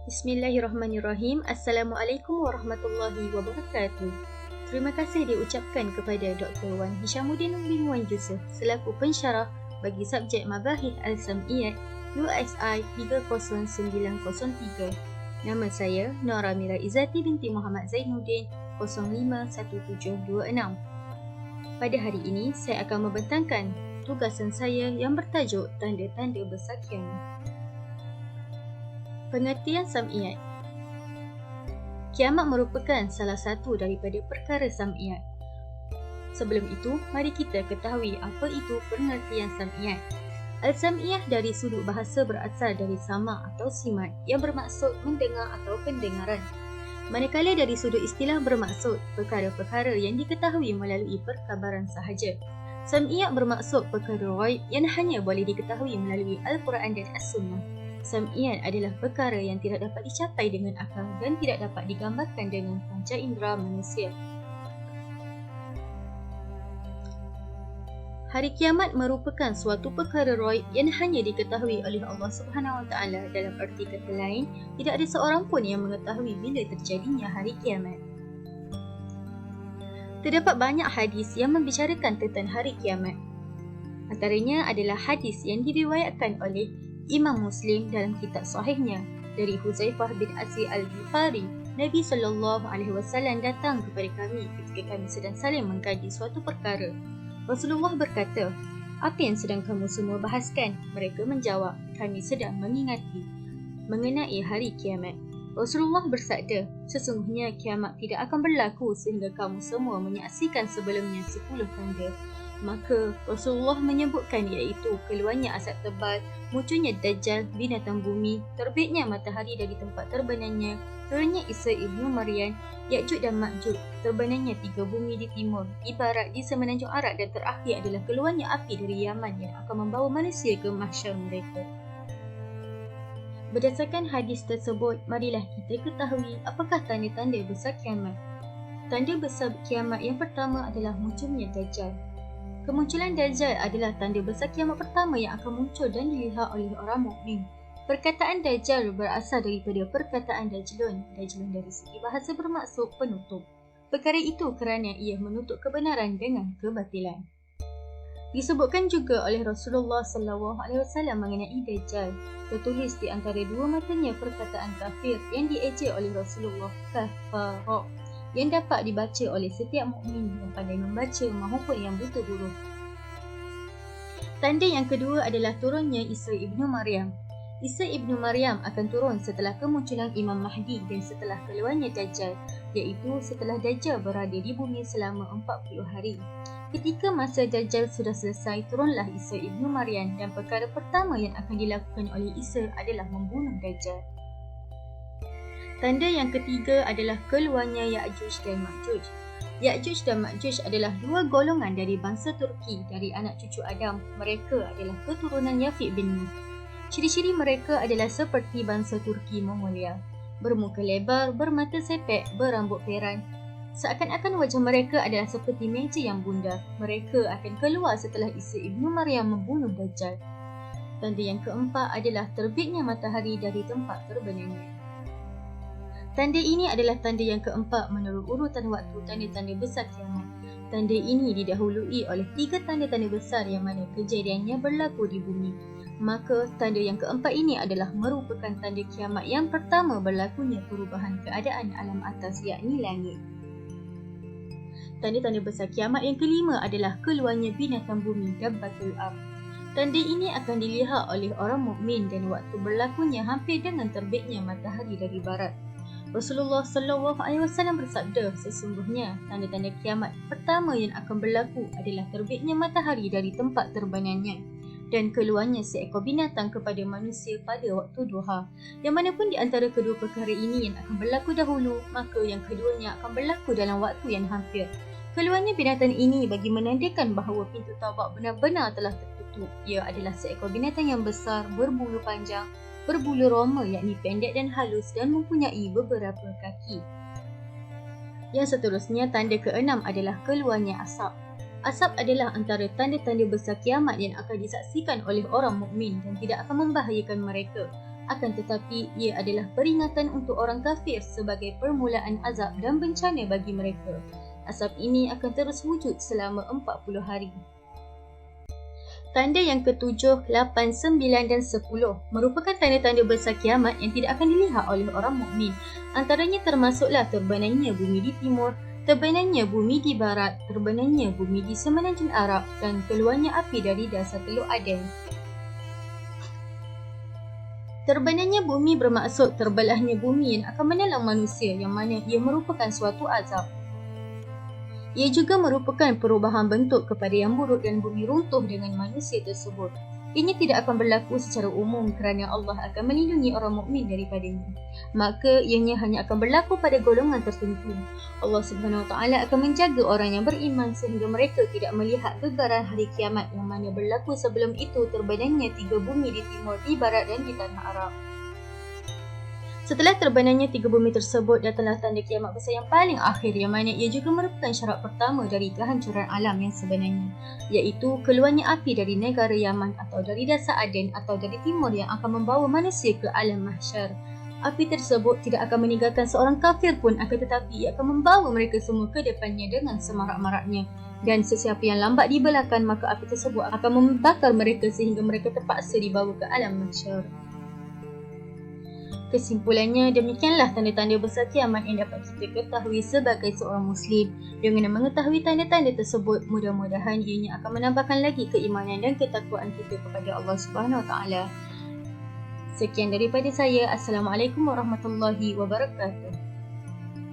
Bismillahirrahmanirrahim. Assalamualaikum warahmatullahi wabarakatuh. Terima kasih diucapkan kepada Dr. Wan Hishamuddin bin Wan Yusof selaku pensyarah bagi subjek Mabahith Al-Sam'iyat USI 30903. Nama saya Nora Mira Izzati binti Muhammad Zainuddin 051726. Pada hari ini saya akan membentangkan tugasan saya yang bertajuk Tanda-tanda besar kiamat. Pengertian sam'iyat. Kiamat merupakan salah satu daripada perkara sam'iyat. Sebelum itu, mari kita ketahui apa itu pengertian sam'iyat. Al-sam'iyah dari sudut bahasa berasal dari sama' atau simat yang bermaksud mendengar atau pendengaran. Manakala dari sudut istilah bermaksud perkara-perkara yang diketahui melalui perkabaran sahaja. Sam'iyat bermaksud perkara ghaib yang hanya boleh diketahui melalui Al-Quran dan As-Sunnah. Sam'iyat adalah perkara yang tidak dapat dicapai dengan akal dan tidak dapat digambarkan dengan panca indera manusia. Hari kiamat merupakan suatu perkara ghaib yang hanya diketahui oleh Allah Subhanahu Wa Taala. Dalam erti kata lain, tidak ada seorang pun yang mengetahui bila terjadinya hari kiamat. Terdapat banyak hadis yang membicarakan tentang hari kiamat. Antaranya adalah hadis yang diriwayatkan oleh Imam Muslim dalam kitab sahihnya dari Huzaifah bin Asyid Al-Ghifari. Nabi SAW datang kepada kami ketika kami sedang saling mengkaji suatu perkara. Rasulullah berkata, "Apa yang sedang kamu semua bahaskan?" Mereka menjawab, "Kami sedang mengingati mengenai hari kiamat." Rasulullah bersabda, "Sesungguhnya kiamat tidak akan berlaku sehingga kamu semua menyaksikan sebelumnya 10 tanda." Maka Rasulullah menyebutkan iaitu keluarnya asap tebal, munculnya Dajjal, binatang bumi, terbitnya matahari dari tempat terbenamnya, turunnya Isa ibnu Maryam, Ya'juj dan Ma'juj, terbenamnya 3 bumi di timur, di barat, di semenanjung Arab, dan terakhir adalah keluarnya api dari Yaman yang akan membawa manusia ke mahsyar mereka. Berdasarkan hadis tersebut, marilah kita ketahui apakah tanda-tanda besar kiamat. Tanda besar kiamat yang pertama adalah munculnya Dajjal. Kemunculan Dajjal adalah tanda besar kiamat pertama yang akan muncul dan dilihat oleh orang mukmin. Perkataan Dajjal berasal daripada perkataan Dajlun. Dajlun dari segi bahasa bermaksud penutup. Perkara itu kerana ia menutup kebenaran dengan kebatilan. Disebutkan juga oleh Rasulullah SAW mengenai Dajjal. Tertulis di antara dua matanya perkataan kafir yang diejek oleh Rasulullah, kafara, yang dapat dibaca oleh setiap mukmin yang pandai membaca maupun yang buta huruf. Tanda yang kedua adalah turunnya Isa ibnu Maryam. Isa ibnu Maryam akan turun setelah kemunculan Imam Mahdi dan setelah keluarnya Dajjal, iaitu setelah Dajjal berada di bumi selama 40 hari. Ketika masa Dajjal sudah selesai, turunlah Isa ibnu Maryam dan perkara pertama yang akan dilakukan oleh Isa adalah membunuh Dajjal. Tanda yang ketiga adalah keluarnya Ya'juj dan Ma'juj. Ya'juj dan Ma'juj adalah dua golongan dari bangsa Turki dari anak cucu Adam. Mereka adalah keturunan Yafid bin Nuh. Ciri-ciri mereka adalah seperti bangsa Turki Mongolia. Bermuka lebar, bermata sepek, berambut peran. Seakan-akan wajah mereka adalah seperti meja yang bundar. Mereka akan keluar setelah Isa ibnu Maryam membunuh Dajjal. Tanda yang keempat adalah terbitnya matahari dari tempat terbenamnya. Tanda ini adalah tanda yang keempat menurut urutan waktu tanda-tanda besar kiamat. Tanda ini didahului oleh 3 tanda-tanda besar yang mana kejadiannya berlaku di bumi. Maka tanda yang keempat ini adalah merupakan tanda kiamat yang pertama berlakunya perubahan keadaan alam atas, yakni langit. Tanda-tanda besar kiamat yang kelima adalah keluarnya binatang bumi, Dabbatul Ard. Tanda ini akan dilihat oleh orang mukmin dan waktu berlakunya hampir dengan terbitnya matahari dari barat. Rasulullah SAW bersabda, "Sesungguhnya tanda-tanda kiamat pertama yang akan berlaku adalah terbitnya matahari dari tempat terbenamnya dan keluarnya seekor binatang kepada manusia pada waktu duha. Yang manapun di antara kedua perkara ini yang akan berlaku dahulu, maka yang keduanya akan berlaku dalam waktu yang hampir. Keluarnya binatang ini bagi menandakan bahawa pintu taubat benar-benar telah tertutup. Ia adalah seekor binatang yang besar, berbulu panjang, berbulu roma yakni pendek dan halus dan mempunyai beberapa kaki." Yang seterusnya, tanda keenam adalah keluarnya asap. Asap adalah antara tanda-tanda besar kiamat yang akan disaksikan oleh orang mukmin dan tidak akan membahayakan mereka. Akan tetapi, ia adalah peringatan untuk orang kafir sebagai permulaan azab dan bencana bagi mereka. Azab ini akan terus wujud selama 40 hari. Tanda yang ke-7, 8, 9 dan 10 merupakan tanda-tanda besar kiamat yang tidak akan dilihat oleh orang mukmin. Antaranya termasuklah terbenamnya bumi di timur, terbenamnya bumi di barat, terbenamnya bumi di semenanjung Arab dan keluarnya api dari dasar Teluk Aden. Terbenamnya bumi bermaksud terbelahnya bumi yang akan menelan manusia, yang mana ia merupakan suatu azab. Ia juga merupakan perubahan bentuk kepada yang buruk dan bumi runtuh dengan manusia tersebut. Ini tidak akan berlaku secara umum kerana Allah akan melindungi orang mukmin daripadanya. Maka ianya hanya akan berlaku pada golongan tertentu. Allah Subhanahu Wa Taala akan menjaga orang yang beriman sehingga mereka tidak melihat gegaran hari kiamat yang mana berlaku sebelum itu terbenamnya 3 bumi di timur, di barat dan di tanah Arab. Setelah terbenamnya 3 bumi tersebut, datanglah tanda kiamat besar yang paling akhir yang mana ia juga merupakan syarat pertama dari kehancuran alam yang sebenarnya, iaitu keluarnya api dari negara Yaman atau dari dasar Aden atau dari timur yang akan membawa manusia ke alam mahsyar. Api tersebut tidak akan meninggalkan seorang kafir pun, akan tetapi ia akan membawa mereka semua ke depannya dengan semarak-maraknya. Dan sesiapa yang lambat di belakang, maka api tersebut akan membakar mereka sehingga mereka terpaksa dibawa ke alam mahsyar. Kesimpulannya, demikianlah tanda-tanda besar kiamat yang dapat kita ketahui sebagai seorang Muslim. Dengan mengetahui tanda-tanda tersebut, mudah-mudahan ianya akan menambahkan lagi keimanan dan ketakwaan kita kepada Allah Subhanahu Wa Taala. Sekian daripada saya. Assalamualaikum warahmatullahi wabarakatuh.